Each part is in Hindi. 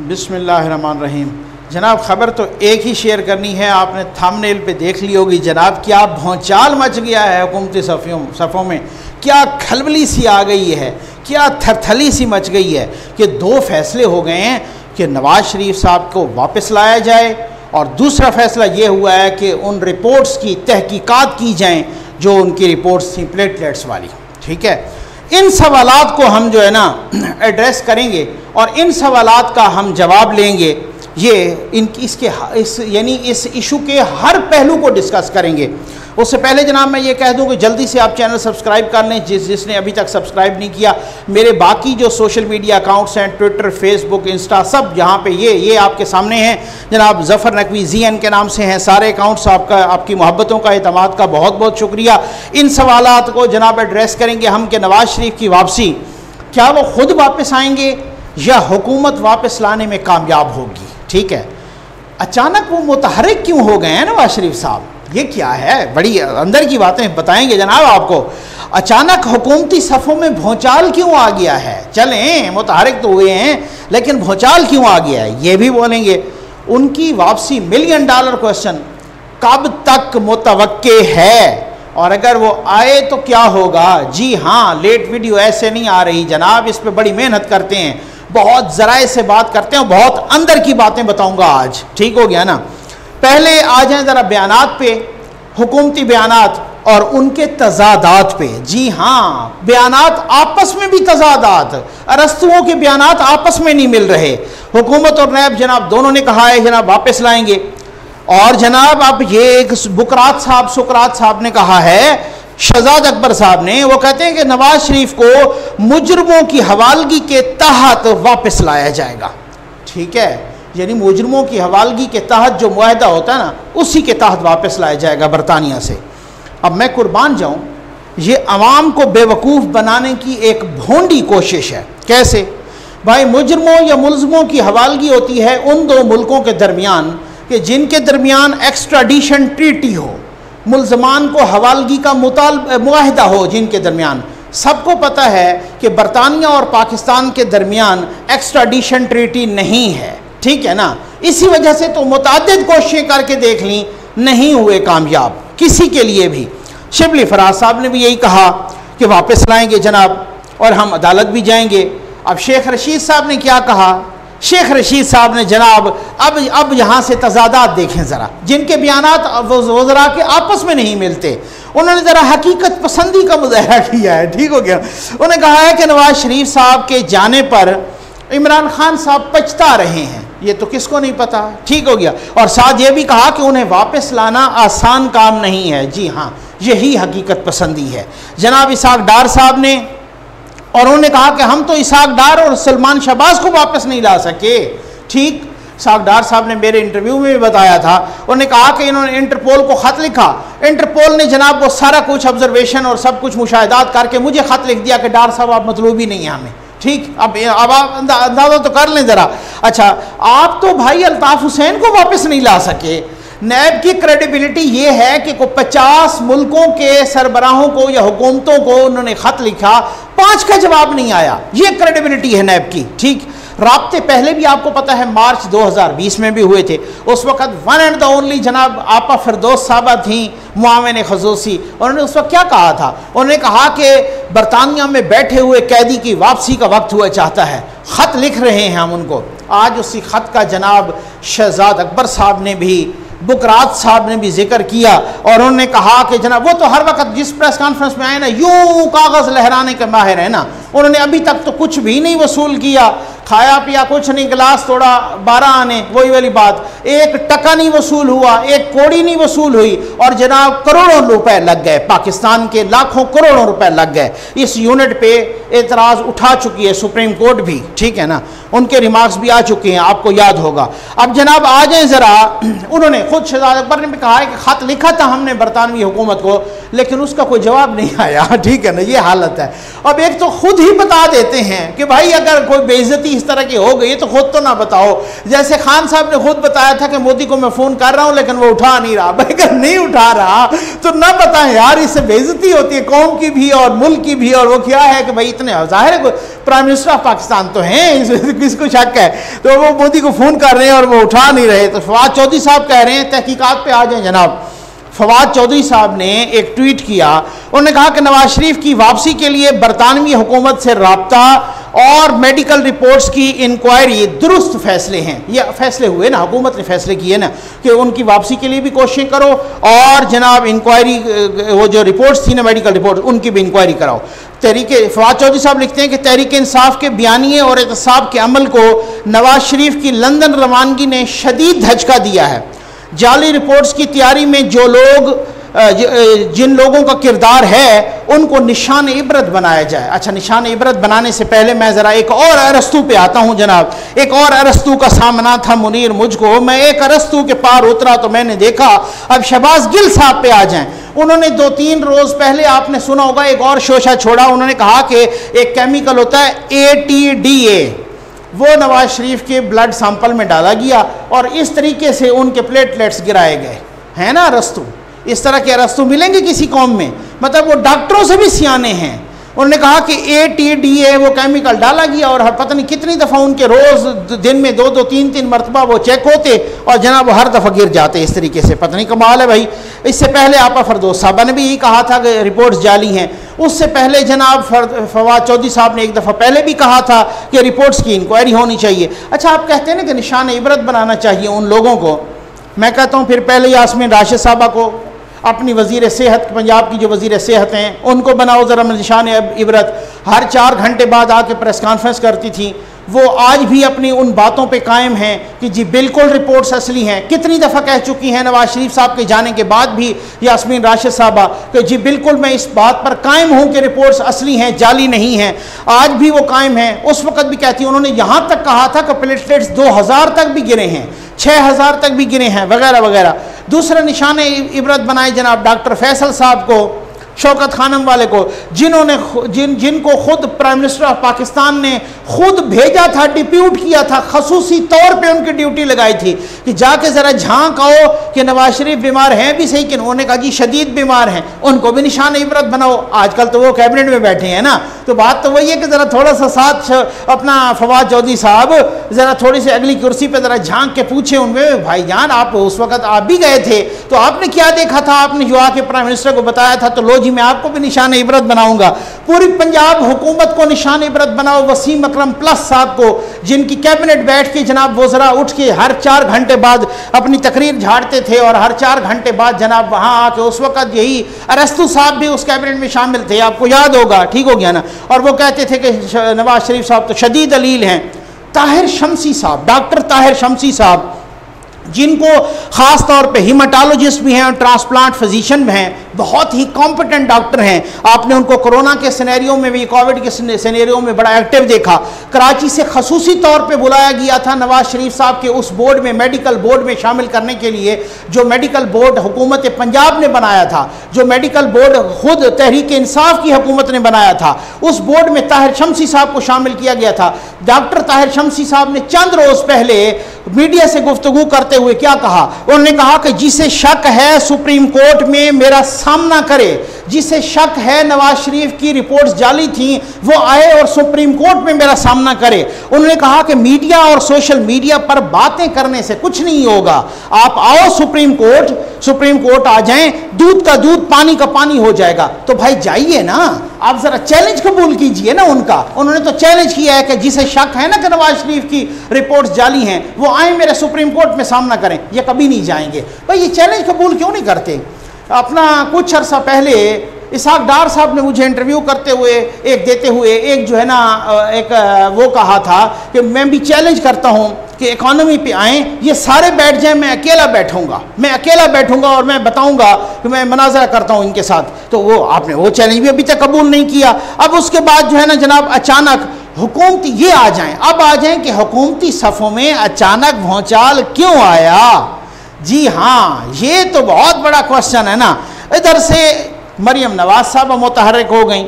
बिस्मिल्लाहिर्रहमानिर्रहीम। जनाब ख़बर तो एक ही शेयर करनी है, आपने थंबनेल पे देख ली होगी जनाब, क्या भौचाल मच गया है हुकूमती सफ़ों में, क्या खलबली सी आ गई है, क्या थरथली सी मच गई है कि दो फैसले हो गए हैं कि नवाज़ शरीफ साहब को वापस लाया जाए और दूसरा फ़ैसला ये हुआ है कि उन रिपोर्ट्स की तहकीकात की जाएँ जो उनकी रिपोर्ट्स थी प्लेटलेट्स वाली। ठीक है, इन सवालात को हम जो है ना एड्रेस करेंगे और इन सवालात का हम जवाब लेंगे। ये यानी इस इशू के हर पहलू को डिस्कस करेंगे। उससे पहले जनाब मैं ये कह दूं कि जल्दी से आप चैनल सब्सक्राइब कर लें जिसने अभी तक सब्सक्राइब नहीं किया। मेरे बाकी जो सोशल मीडिया अकाउंट्स हैं, ट्विटर, फेसबुक, इंस्टा, सब यहाँ पे ये आपके सामने हैं जनाब। ज़फ़र नकवी ZN के नाम से हैं सारे अकाउंट्स। आपकी मोहब्बतों का, एतमाद का बहुत बहुत शुक्रिया। इन सवालात को जनाब एड्रेस करेंगे हम कि नवाज़ शरीफ की वापसी, क्या वो ख़ुद वापस आएंगे या हुकूमत वापस लाने में कामयाब होगी। ठीक है, अचानक वो मुतहर्रिक क्यों हो गए हैं नवाज़ शरीफ साहब, ये क्या है, बड़ी अंदर की बातें बताएंगे जनाब आपको। अचानक हुकूमती सफ़ों में भौचाल क्यों आ गया है, चलें मुतहर्रिक तो हुए हैं लेकिन भौचाल क्यों आ गया है ये भी बोलेंगे। उनकी वापसी $1 मिलियन क्वेश्चन, कब तक मुतवक्के है और अगर वो आए तो क्या होगा। जी हाँ, लेट वीडियो ऐसे नहीं आ रही जनाब, इस पर बड़ी मेहनत करते हैं, बहुत ज़राए से बात करते हैं, बहुत अंदर की बातें बताऊंगा आज। ठीक हो गया ना। पहले आ जाएं ज़रा बयानात पे, हुकूमती बयानात और उनके तजादात पे। जी हाँ, बयानात आपस में भी तजादात, अरस्तुओं के बयानात आपस में नहीं मिल रहे। हुकूमत और नैब जनाब दोनों ने कहा है जनाब वापस लाएंगे और जनाब अब ये एक सुकरात साहब ने कहा है, शहजाद अकबर साहब ने, वो कहते हैं कि नवाज शरीफ को मुजरमों की हवालगी के तहत वापस लाया जाएगा। ठीक है, यानी मुजरमों की हवालगी के तहत जो मुआहदा होता है ना, उसी के तहत वापस लाया जाएगा बरतानिया से। अब मैं कुर्बान जाऊं, ये अवाम को बेवकूफ़ बनाने की एक भोंडी कोशिश है। कैसे भाई, मुजरमों या मुल्ज़मों की हवालगी होती है उन दो मुल्कों के दरमियान कि जिनके दरमियान एक्स्ट्राडिशन ट्रीटी हो, मुल्ज़मान को हवालगी का मुआहदा हो जिनके दरमियान। सबको पता है कि बरतानिया और पाकिस्तान के दरमियान एक्स्ट्राडिशन ट्रीटी नहीं है। ठीक है ना, इसी वजह से तो मुतअद्दिद कोशिशें करके देख ली, नहीं हुए कामयाब किसी के लिए भी। शिबली फराज साहब ने भी यही कहा कि वापस लाएंगे जनाब और हम अदालत भी जाएंगे। अब शेख रशीद साहब ने क्या कहा, शेख रशीद साहब ने जनाब अब यहाँ से तजादात देखें ज़रा, जिनके बयानात वज़रा के आपस में नहीं मिलते। उन्होंने ज़रा हकीकत पसंदी का मुज़ाहरा किया है। ठीक हो गया, उन्होंने कहा है कि नवाज़ शरीफ साहब के जाने पर इमरान खान साहब पछता रहे हैं, ये तो किसको नहीं पता। ठीक हो गया, और साथ ये भी कहा कि उन्हें वापस लाना आसान काम नहीं है। जी हाँ, यही हकीकत पसंदी है जनाब इसहाक डार साहब ने। और उन्होंने कहा कि हम तो इसहाक डार और सलमान शहबाज को वापस नहीं ला सके। ठीक, इसहाक डार साहब ने मेरे इंटरव्यू में भी बताया था, उन्होंने कहा कि इन्होंने इंटरपोल को ख़त लिखा, इंटरपोल ने जनाब वो सारा कुछ ऑब्जर्वेशन और सब कुछ मुशाहिदात करके मुझे ख़त लिख दिया कि डार साहब आप मतलूब ही नहीं है हमें। ठीक, अब आप अंदाज़ा तो कर लें ज़रा। अच्छा, आप तो भाई अल्ताफ़ हुसैन को वापस नहीं ला सके। नैब की क्रेडिबिलिटी ये है कि 50 मुल्कों के सरबराहों को या हुकूमतों को उन्होंने ख़त लिखा, 5 का जवाब नहीं आया, ये क्रेडिबिलिटी है नैब की। ठीक, राब्ते पहले भी आपको पता है मार्च 2020 में भी हुए थे। उस वक़्त वन एंड द ओनली जनाब आपा फिरदौस साहबा थी मुआविन ख़ुसूसी। उन्होंने उस वक्त क्या कहा था, उन्होंने कहा कि बरतानिया में बैठे हुए कैदी की वापसी का वक्त हुआ चाहता है, ख़त लिख रहे हैं हम उनको। आज उसी ख़त का जनाब शहजाद अकबर साहब ने भी, बुकरात साहब ने भी जिक्र किया और उन्होंने कहा कि जनाब वो तो हर वक्त जिस प्रेस कॉन्फ्रेंस में आए ना यूं कागज़ लहराने के माहिर है ना, उन्होंने अभी तक तो कुछ भी नहीं वसूल किया, खाया पिया कुछ नहीं, गिलास तोड़ा 12 आने, वही वाली बात, 1 टका नहीं वसूल हुआ, 1 कौड़ी नहीं वसूल हुई और जनाब करोड़ों रुपए लग गए, पाकिस्तान के लाखों करोड़ों रुपए लग गए। इस यूनिट पे एतराज़ उठा चुकी है सुप्रीम कोर्ट भी। ठीक है ना, उनके रिमार्क्स भी आ चुके हैं, आपको याद होगा। अब जनाब आ जाए ज़रा, उन्होंने खुद शहजाद अकबर ने भी कहा है कि ख़त लिखा था हमने बरतानवी हुकूमत को, लेकिन उसका कोई जवाब नहीं आया। ठीक है ना, ये हालत है। अब एक तो खुद ही बता देते हैं कि भाई अगर कोई बेइज्जती इस तरह की हो गई तो खुद तो ना बताओ। जैसे खान साहब ने खुद बताया था कि मोदी को मैं फ़ोन कर रहा हूं लेकिन वो उठा नहीं रहा। भाई अगर नहीं उठा रहा तो ना बताएं यार, इससे बेइज्जती होती है कौम की भी और मुल्क की भी। और वो क्या है कि भाई इतने ज़ाहिर है प्राइम मिनिस्टर ऑफ पाकिस्तान तो हैं, किसको शक है। तो वो मोदी को फ़ोन कर रहे हैं और वो उठा नहीं रहे। तो फवाद चौधरी साहब कह रहे हैं तहकीकात पे आ जाएं जनाब। फवाद चौधरी साहब ने एक ट्वीट किया, उन्होंने कहा कि नवाज शरीफ की वापसी के लिए बरतानवी हुकूमत से राब्ता और मेडिकल रिपोर्ट्स की इंक्वायरी दुरुस्त फैसले हैं। ये फैसले हुए ना, हुकूमत ने फैसले किए ना कि उनकी वापसी के लिए भी कोशिश करो और जनाब इंक्वायरी, वो जो रिपोर्ट्स थी ना मेडिकल रिपोर्ट, उनकी भी इंक्वायरी कराओ। तहरीके फवाद चौधरी साहब लिखते हैं कि तहरीक इंसाफ के बयानिए और एहतसाब के अमल को नवाज शरीफ की लंदन रवानगी ने शदीद धचका दिया है। जाली रिपोर्ट्स की तैयारी में जो लोग जिन लोगों का किरदार है उनको निशान इबरत बनाया जाए। अच्छा, निशान इबरत बनाने से पहले मैं ज़रा एक और अरस्तू पे आता हूँ जनाब। एक और अरस्तू का सामना था मुनीर मुझको। मैं एक अरस्तू के पार उतरा तो मैंने देखा, अब शहबाज गिल साहब पे आ जाएं। उन्होंने 2-3 रोज़ पहले आपने सुना होगा एक और शोशा छोड़ा। उन्होंने कहा कि एक केमिकल होता है ATDA, वो नवाज शरीफ के ब्लड सैंपल में डाला गया और इस तरीके से उनके प्लेटलेट्स गिराए गए। है ना अरस्तू, इस तरह के अरस्तू मिलेंगे किसी कौम में? मतलब वो डॉक्टरों से भी सियाने हैं। उन्होंने कहा कि ATDA वो केमिकल डाला गया और पता नहीं कितनी दफ़ा उनके रोज़ दिन में 2-2, 3-3 मरतबा वो चेक होते और जनाब वो हर दफ़ा गिर जाते इस तरीके से। पता नहीं कमाल है भाई। इससे पहले आपा फरदौस साहबा ने भी यही कहा था कि रिपोर्ट्स जाली हैं। उससे पहले जनाब फवाद चौधरी साहब ने एक दफ़ा पहले भी कहा था कि रिपोर्ट्स की इंक्वायरी होनी चाहिए। अच्छा, आप कहते हैं ना कि निशान इबरत बनाना चाहिए उन लोगों को। मैं कहता हूँ फिर पहले यास्मीन राशिद साहबा को, अपनी वज़ीर सेहत, पंजाब की जो वज़ीर सेहत हैं, उनको बनाओ ज़रा निशान इबरत। हर 4 घंटे बाद आके प्रेस कॉन्फ्रेंस करती थी। वो आज भी अपनी उन बातों पे कायम हैं कि जी बिल्कुल रिपोर्ट्स असली हैं। कितनी दफ़ा कह चुकी हैं नवाज शरीफ साहब के जाने के बाद भी यास्मीन राशिद साहबा कि जी बिल्कुल मैं इस बात पर कायम हूँ कि रिपोर्ट्स असली हैं, जाली नहीं हैं। आज भी वो कायम हैं। उस वक़्त भी कहती हैं, उन्होंने यहाँ तक कहा था कि प्लेटलेट्स 2000 तक भी गिरे हैं, 6000 तक भी गिरे हैं वगैरह वगैरह। दूसरा निशान इबरत बनाए जनाब डॉक्टर फैसल साहब को, शौकत खानम वाले को, जिनको खुद प्राइम मिनिस्टर ऑफ पाकिस्तान ने खुद भेजा था, डिप्यूट किया था, खसूसी तौर पे उनकी ड्यूटी लगाई थी कि जाके ज़रा झांक आओ कि नवाज शरीफ बीमार हैं भी सही कि उन्होंने कहा जी शदीद बीमार हैं, उनको भी निशान इबरत बनाओ। आजकल तो वो कैबिनेट में बैठे हैं ना, तो बात तो वही है कि ज़रा थोड़ा सा साथ अपना फवाद चौधरी साहब ज़रा थोड़ी सी अगली कुर्सी पर ज़रा झांक के पूछे उनमें, भाई जान आप उस वक्त आप भी गए थे तो आपने क्या देखा था? आपने जो आके प्राइम मिनिस्टर को बताया था तो लो जी मैं आपको भी निशान इबरत बनाऊंगा। पूरी पंजाब हुकूमत को निशान इबरत बनाओ। वसीम अकरम प्लस साहब को, जिनकी कैबिनेट बैठ के जनाब वो जरा उठ के हर 4 घंटे बाद अपनी तकरीर झाड़ते थे और हर 4 घंटे बाद जनाब वहाँ आके, उस वक्त यही अरस्तू साहब भी उस कैबिनेट में शामिल थे, आपको याद होगा, ठीक हो गया ना। और वो कहते थे कि नवाज शरीफ साहब तो शदीद अलील हैं। ताहिर शमसी साहब, डॉक्टर ताहिर शमसी साहब, जिनको ख़ास तौर पे हीमाटोलॉजिस्ट भी हैं और ट्रांसप्लांट फिजिशियन भी हैं, बहुत ही कॉम्पिटेंट डॉक्टर हैं। आपने उनको कोरोना के सिनेरियो में भी, कोविड के सिनेरियो में बड़ा एक्टिव देखा। कराची से खसूसी तौर पे बुलाया गया था नवाज शरीफ साहब के उस बोर्ड में, मेडिकल बोर्ड में शामिल करने के लिए, जो मेडिकल बोर्ड हुकूमत पंजाब ने बनाया था, जो मेडिकल बोर्ड खुद तहरीक इंसाफ की हुकूमत ने बनाया था। उस बोर्ड में ताहिर शमसी साहब को शामिल किया गया था। डॉक्टर ताहिर शमसी साहब ने चंद रोज़ पहले मीडिया से गुफ्तगू करते हुए क्या कहा? उन्होंने कहा कि जिसे शक है सुप्रीम कोर्ट में मेरा सामना करे, जिसे शक है नवाज शरीफ की रिपोर्ट्स जाली थी वो आए और सुप्रीम कोर्ट में मेरा सामना करे। उन्होंने कहा कि मीडिया और सोशल मीडिया पर बातें करने से कुछ नहीं होगा, आप आओ सुप्रीम कोर्ट आ जाएं, दूध का दूध पानी का पानी हो जाएगा। तो भाई जाइए ना, आप जरा चैलेंज कबूल कीजिए ना उनका। उन्होंने तो चैलेंज किया है कि जिसे शक है ना कि नवाज शरीफ की रिपोर्ट्स जाली हैं वो आए मेरे सुप्रीम कोर्ट में सामना करें। ये कभी नहीं जाएंगे भाई, ये चैलेंज कबूल क्यों नहीं करते? अपना कुछ अर्सा पहले इसहाक डार साहब ने मुझे इंटरव्यू करते हुए देते हुए एक जो है ना एक वो कहा था कि मैं भी चैलेंज करता हूँ कि इकॉनमी पे आएँ, ये सारे बैठ जाएं, मैं अकेला बैठूंगा और मैं बताऊंगा कि मैं मनाजरा करता हूँ इनके साथ। तो वो आपने वो चैलेंज भी अभी तक कबूल नहीं किया। अब उसके बाद जो है ना जनाब अचानक हुकूमती ये आ जाएं, अब आ जाएं कि हुकूमती सफ़ों में अचानक भौचाल क्यों आया? जी हाँ, ये तो बहुत बड़ा क्वेश्चन है ना। इधर से मरियम नवाज साहब मुतहर्रिक हो गई,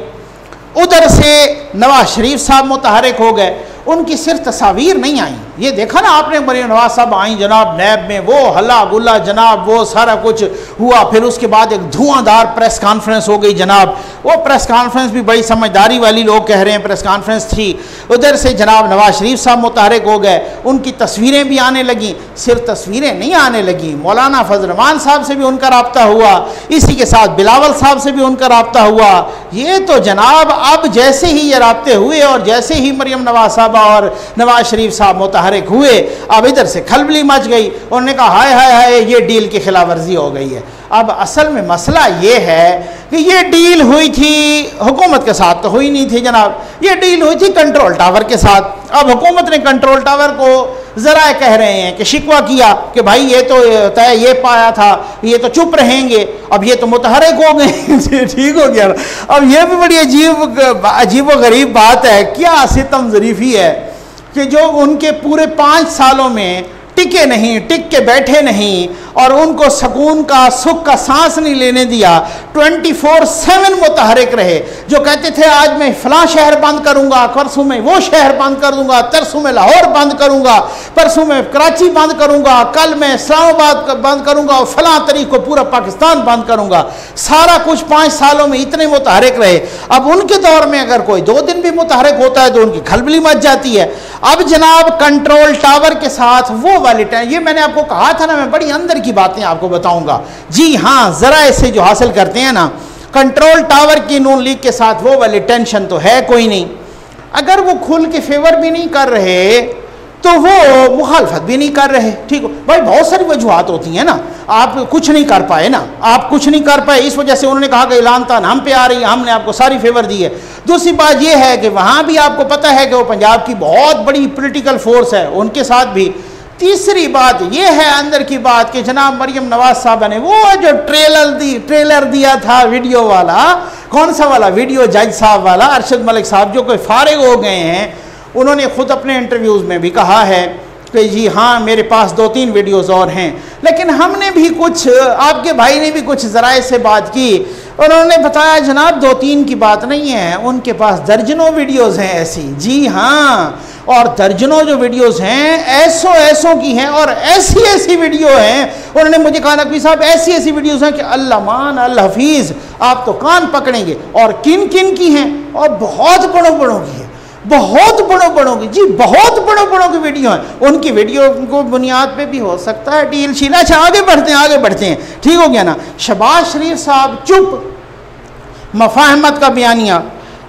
उधर से नवाज शरीफ साहब मुतहर्रिक हो गए। उनकी सिर्फ तस्वीर नहीं आई, ये देखा ना आपने, मरियम नवाज साहब आई जनाब नैब में, वो हल्ला गुल्ला जनाब, वो सारा कुछ हुआ। फिर उसके बाद एक धुआंधार प्रेस कॉन्फ्रेंस हो गई जनाब, वो प्रेस कॉन्फ्रेंस भी बड़ी समझदारी वाली लोग कह रहे हैं प्रेस कॉन्फ्रेंस थी। उधर से जनाब नवाज शरीफ साहब मुतहर्रिक हो गए, उनकी तस्वीरें भी आने लगी। सिर्फ तस्वीरें नहीं आने लगी, मौलाना फजल रहमान साहब से भी उनका रब्ता हुआ, इसी के साथ बिलावल साहब से भी उनका रब्ता हुआ। ये तो जनाब अब जैसे ही ये रब्ते हुए और जैसे ही मरियम नवाज साहब और नवाज शरीफ साहब मुतहर्रिक हुए, अब इधर से खलबली मच गई। उन्होंने कहा हाय हाय हाय ये डील की खिलाफ वर्जी हो गई है। अब असल में मसला ये है कि ये डील हुई थी हुकूमत के साथ, तो हुई नहीं थी जनाब, ये डील हुई थी कंट्रोल टावर के साथ। अब हुकूमत ने कंट्रोल टावर को ज़रा कह रहे हैं कि शिकवा किया कि भाई ये तो तय ये पाया था, ये तो चुप रहेंगे, अब ये तो मुतहर्रिक हो गए। ठीक हो गया। अब ये भी बड़ी अजीब व गरीब बात है, क्या सितम ज़रीफ़ी है कि जो उनके पूरे 5 सालों में टिके नहीं, टिक के बैठे नहीं और उनको सुकून का सुख का सांस नहीं लेने दिया, 24/7 मुतहर्रिक रहे। जो कहते थे आज मैं फलां शहर बंद करूंगा, परसों में वो शहर बंद कर दूंगा, तरसों में लाहौर बंद करूंगा, परसों में कराची बंद करूंगा, कल मैं इस्लामाबाद बंद करूंगा और फलां तरीक को पूरा पाकिस्तान बंद करूंगा। सारा कुछ 5 सालों में इतने मुतहर्रिक रहे। अब उनके दौर में अगर कोई 2 दिन भी मुतहर्रिक होता है तो उनकी खलबली मच जाती है। अब जनाब कंट्रोल टावर के साथ वो वाली ये मैंने आपको कहा था ना, मैं बड़ी अंदर की बातें आपको बताऊंगा। जी हाँ, जरा इसे जो हासिल करते हैं ना, कंट्रोल टावर की नून लीग के साथ वो वाली टेंशन तो है कोई नहीं। अगर वो खुल के फेवर भी नहीं कर रहे तो वो मुखालफत भी नहीं कर रहे। ठीक हो भाई, बहुत सारी वजूहत होती हैं ना, आप कुछ नहीं कर पाए ना, आप कुछ नहीं कर पाए, इस वजह से उन्होंने कहा कि ऐलान तान हम पे आ रही है, हमने आपको सारी फेवर दी है। दूसरी बात यह है कि वहाँ भी आपको पता है कि वो पंजाब की बहुत बड़ी पोलिटिकल फोर्स है, उनके साथ भी। तीसरी बात यह है अंदर की बात कि जनाब मरियम नवाज साहब ने वो जो ट्रेलर दिया था वीडियो वाला, कौन सा वाला वीडियो, जज साहब वाला, अरशद मलिक साहब जो कोई फारिग हो गए हैं, उन्होंने खुद अपने इंटरव्यूज़ में भी कहा है कि जी हाँ मेरे पास 2-3 वीडियोज़ और हैं। लेकिन हमने भी कुछ, आपके भाई ने भी कुछ ज़राए से बात की, उन्होंने बताया जनाब 2-3 की बात नहीं है, उनके पास दर्जनों वीडियोज़ हैं ऐसी। जी हाँ, और दर्जनों जो वीडियोस हैं ऐसों की हैं और ऐसी वीडियो हैं। उन्होंने मुझे कहा नकवी साहब ऐसी वीडियोस हैं कि अल्लाह मान अल्लाह हफीज़, आप तो कान पकड़ेंगे। और किन किन की हैं, और बहुत बड़ों की है, बहुत बड़ों की, जी बहुत बड़ों की वीडियो हैं। उनकी वीडियो को बुनियाद पे भी हो सकता है डील शीला। अच्छा आगे बढ़ते हैं, ठीक हो गया ना। शहबाज शरीफ साहब चुप, मफाहमत का बयानिया,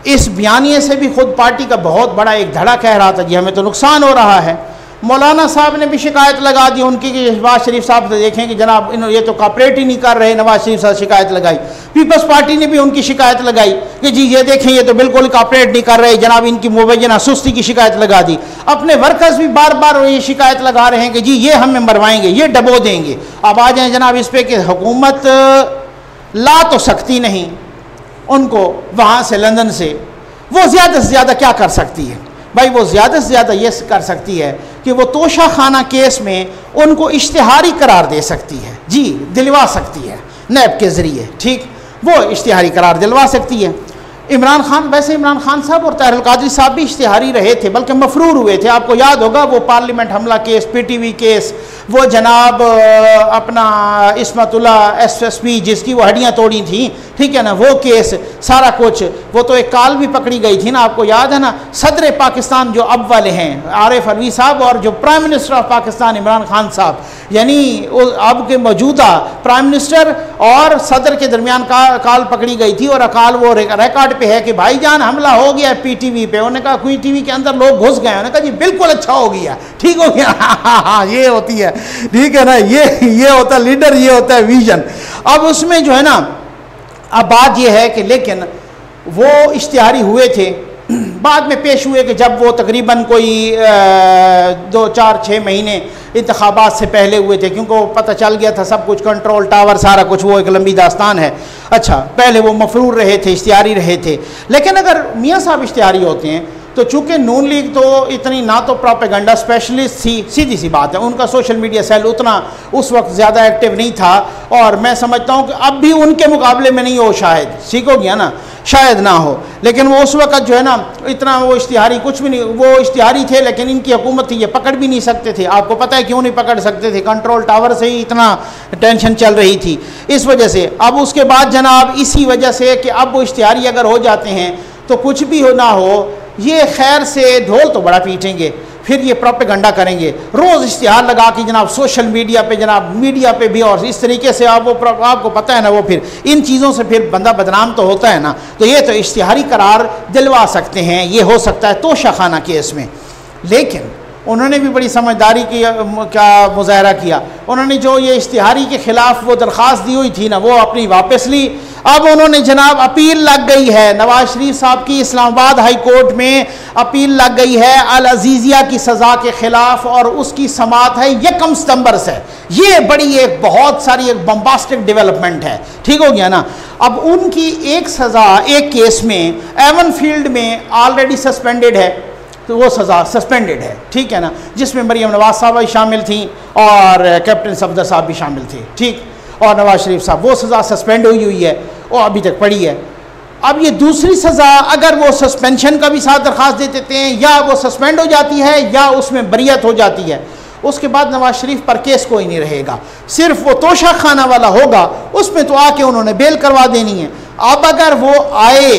इस बयानिए से भी खुद पार्टी का बहुत बड़ा एक धड़ा कह रहा था जी हमें तो नुकसान हो रहा है। मौलाना साहब ने भी शिकायत लगा दी उनकी कि नवाज शरीफ साहब से देखें कि जनाब ये तो कॉपरेट ही नहीं कर रहे। नवाज शरीफ साहब शिकायत लगाई, पीपल्स पार्टी ने भी उनकी शिकायत लगाई कि जी ये देखें ये तो बिल्कुल कॉपरेट नहीं कर रहे जनाब, इनकी मुबैना सुस्ती की शिकायत लगा दी। अपने वर्कर्स भी बार बार ये शिकायत लगा रहे हैं कि जी ये हमें मरवाएंगे, ये डबो देंगे। अब आ जाए जनाब इस पर कि हुकूमत ला तो सकती नहीं उनको वहाँ से, लंदन से, वो ज़्यादा से ज़्यादा क्या कर सकती है भाई? वो ज़्यादा से ज़्यादा ये कर सकती है कि वो तोशा खाना केस में उनको इश्तिहारी करार दे सकती है, जी दिलवा सकती है नैब के ज़रिए, ठीक, वो इश्तिहारी करार दिलवा सकती है। इमरान खान, वैसे इमरान खान साहब और ताहिर कादरी साहब भी इश्तिहारी रहे थे, बल्कि मफरूर हुए थे। आपको याद होगा वो पार्लियामेंट हमला केस, PTV केस, वो जनाब अपना इस्मतुल्ला SSP जिसकी वो हड्डियाँ तोड़ी थी, ठीक है ना, वो केस सारा कुछ, वो तो एक काल भी पकड़ी गई थी ना, आपको याद है ना। सदर पाकिस्तान जो अब वाले हैं आरिफ अलवी साहब और जो prime minister of Pakistan Imran Khan साहब, यानी अब के मौजूदा प्राइम मिनिस्टर और सदर के दरमियान काल पकड़ी गई थी। और अकाल वो रिकॉर्ड पे है कि भाईजान हमला हो गया PTV पे। उन्होंने कहा कोई TV के अंदर लोग घुस गए, उन्होंने कहा जी बिल्कुल अच्छा हो गया, ठीक हो गया। हाँ ये होती है, ठीक है ना, ये होता है लीडर, ये होता है विजन। अब उसमें जो है ना, अब बात ये है कि लेकिन वो इश्तिहारी हुए थे, बाद में पेश हुए कि जब वो तकरीबन कोई 2-4-6 महीने इंतखाबात से पहले हुए थे, क्योंकि वो पता चल गया था सब कुछ, कंट्रोल टावर सारा कुछ, वो एक लंबी दास्तान है। अच्छा, पहले वो मफरूर रहे थे, इश्तिहारी रहे थे। लेकिन अगर मियाँ साहब इश्तिहारी होते हैं तो चूंकि नून लीग तो इतनी ना तो प्रोपेगेंडा स्पेशलिस्ट थी, सीधी सी बात है, उनका सोशल मीडिया सेल उतना उस वक्त ज़्यादा एक्टिव नहीं था, और मैं समझता हूँ कि अब भी उनके मुकाबले में नहीं हो, शायद ठीक हो गया ना, शायद ना हो, लेकिन वो उस वक्त जो है ना इतना वो इश्तिहारी कुछ भी नहीं, वो इश्तिहारी थे, लेकिन इनकी हुकूमत थी, ये पकड़ भी नहीं सकते थे। आपको पता है क्यों नहीं पकड़ सकते थे? कंट्रोल टावर से ही इतना टेंशन चल रही थी, इस वजह से। अब उसके बाद जनाब इसी वजह से कि अब वो इश्तिहारी अगर हो जाते हैं तो कुछ भी हो ना हो, ये खैर से ढोल तो बड़ा पीटेंगे, फिर ये प्रोपेगेंडा करेंगे, रोज़ इश्तिहार लगा के जनाब सोशल मीडिया पे, जनाब मीडिया पे भी, और इस तरीके से आप वो आपको पता है ना, वो फिर इन चीज़ों से फिर बंदा बदनाम तो होता है ना, तो ये तो इश्तिहारी करार दिलवा सकते हैं, ये हो सकता है तोशाखाना केस में। लेकिन उन्होंने भी बड़ी समझदारी की का मुजाहरा किया, उन्होंने जो ये इश्तिहारी के ख़िलाफ़ वो दरख्वास्त दी हुई थी ना, वो अपनी वापस ली। अब उन्होंने जनाब अपील लग गई है, नवाज शरीफ साहब की इस्लामाबाद हाई कोर्ट में अपील लग गई है अल अजीज़िया की सज़ा के ख़िलाफ़, और उसकी समाअत है 1 सितंबर से। ये बड़ी एक बहुत सारी एक बम्बास्टिक डेवलपमेंट है, ठीक हो गया ना। अब उनकी एक सज़ा एक केस में एवन फील्ड में ऑलरेडी सस्पेंडेड है, तो वो सज़ा सस्पेंडेड है, ठीक है ना, जिसमें मरियम नवाज साहब भी शामिल थी और कैप्टन सफदर साहब भी शामिल थे, ठीक, और नवाज शरीफ साहब, वो सज़ा सस्पेंड हुई है और अभी तक पड़ी है। अब ये दूसरी सज़ा, अगर वो सस्पेंशन का भी साथ दरख्वास्त दे देते हैं, या वो सस्पेंड हो जाती है या उसमें बरियत हो जाती है, उसके बाद नवाज शरीफ पर केस कोई नहीं रहेगा, सिर्फ वो तोशा खाना वाला होगा, उसमें तो आके उन्होंने बेल करवा देनी है। अब अगर वो आए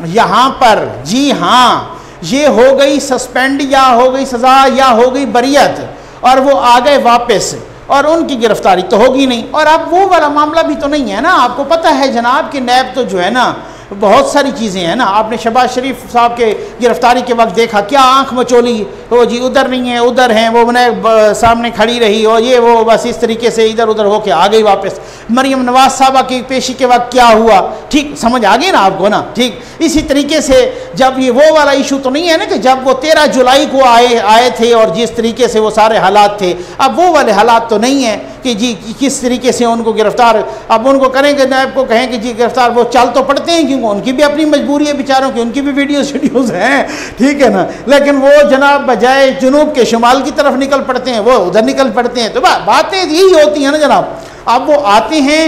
यहाँ पर, जी हाँ, ये हो गई सस्पेंड या हो गई सज़ा या हो गई बरियत, और वो आ गए वापस, और उनकी गिरफ्तारी तो होगी नहीं। और अब वो वाला मामला भी तो नहीं है ना, आपको पता है जनाब कि नैब तो जो है ना बहुत सारी चीज़ें हैं ना। आपने शहबाज शरीफ साहब के गिरफ्तारी के वक्त देखा क्या आंख मचोली, वो जी उधर नहीं है उधर हैं, वो मैंने सामने खड़ी रही, और ये वो बस इस तरीके से इधर उधर होके आ गई वापस। मरियम नवाज साहबा की पेशी के वक्त क्या हुआ, ठीक समझ आ गई ना आपको ना, ठीक। इसी तरीके से जब ये वो वाला इशू तो नहीं है ना कि जब वो 13 जुलाई को आए थे और जिस तरीके से वो सारे हालात थे, अब वो वाले हालात तो नहीं है कि जी किस तरीके से उनको गिरफ्तार, अब उनको करेंगे नायब को कहें कि जी गिरफ्तार, वो चल तो पड़ते हैं क्योंकि उनकी भी अपनी मजबूरी है बेचारों की, उनकी भी वीडियोज़ हैं, ठीक है ना। लेकिन वो जनाब बजाय जुनूब के शुमाल की तरफ निकल पड़ते हैं, वो उधर निकल पड़ते हैं, तो बातें यही होती हैं ना जनाब। अब वो आते हैं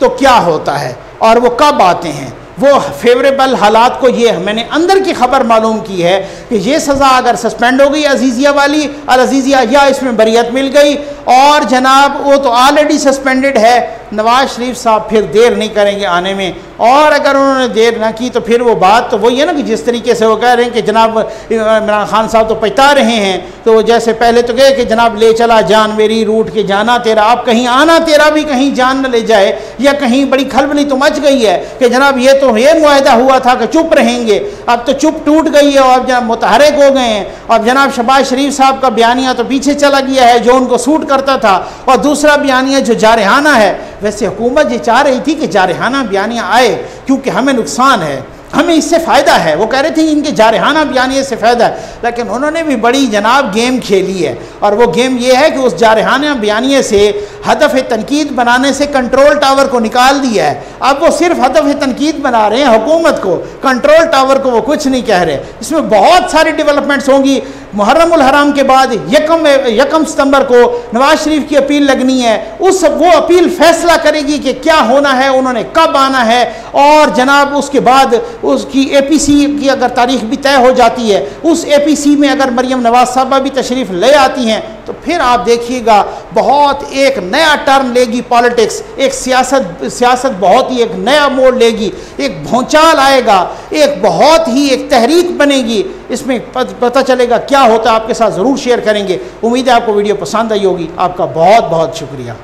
तो क्या होता है और वो कब आते हैं, वो फेवरेबल हालात को, ये मैंने अंदर की खबर मालूम की है कि ये सज़ा अगर सस्पेंड हो गई अजीज़िया वाली, अल अजीज़िया, या इसमें बरियत मिल गई, और जनाब वो तो ऑलरेडी सस्पेंडेड है, नवाज शरीफ साहब फिर देर नहीं करेंगे आने में। और अगर उन्होंने देर ना की तो फिर वो बात तो वही है ना कि जिस तरीके से वो कह रहे हैं कि जनाब इमरान खान साहब तो पछता रहे हैं, तो जैसे पहले तो कहे कि जनाब ले चला जान मेरी रूठ के जाना तेरा, अब कहीं आना तेरा भी कहीं जान न ले जाए, या कहीं बड़ी खलबली तो मच गई है कि जनाब ये तो ये मुआहदा हुआ था कि चुप रहेंगे, अब तो चुप टूट गई है और जनाब मुतहरक हो गए हैं। और जनाब शहबाज शरीफ साहब का बयानिया तो पीछे चला गया है जो उनको सूट करता था, और दूसरा बयानिया जो जारहाना है। वैसे हुकूमत ये चाह रही थी कि जारहाना बयानिया आए क्योंकि हमें नुकसान है, हमें इससे फ़ायदा है, वो कह रहे थे इनके जारहाना बयानिए से फ़ायदा है, लेकिन उन्होंने भी बड़ी जनाब गेम खेली है। और वो गेम ये है कि उस जारहाना बयानिए से हदफ तनकीद बनाने से कंट्रोल टावर को निकाल दिया है। अब वो सिर्फ हदफ तनकीद बना रहे हैं हुकूमत को, कंट्रोल टावर को वो कुछ नहीं कह रहे। इसमें बहुत सारी डेवलपमेंट्स होंगी। मुहर्रम उल हराम के बाद 1 सितंबर को नवाज शरीफ की अपील लगनी है, उस वो अपील फैसला करेगी कि क्या होना है, उन्होंने कब आना है, और जनाब उसके बाद उसकी APC की अगर तारीख भी तय हो जाती है, उस APC में अगर मरियम नवाज साहबा भी तशरीफ़ ले आती हैं तो फिर आप देखिएगा बहुत एक नया टर्न लेगी पॉलिटिक्स, एक सियासत बहुत ही एक नया मोड़ लेगी, एक भौचाल आएगा, एक बहुत ही एक तहरीक बनेगी। इसमें पता चलेगा क्या होता है, आपके साथ ज़रूर शेयर करेंगे। उम्मीद है आपको वीडियो पसंद आई होगी। आपका बहुत बहुत शुक्रिया।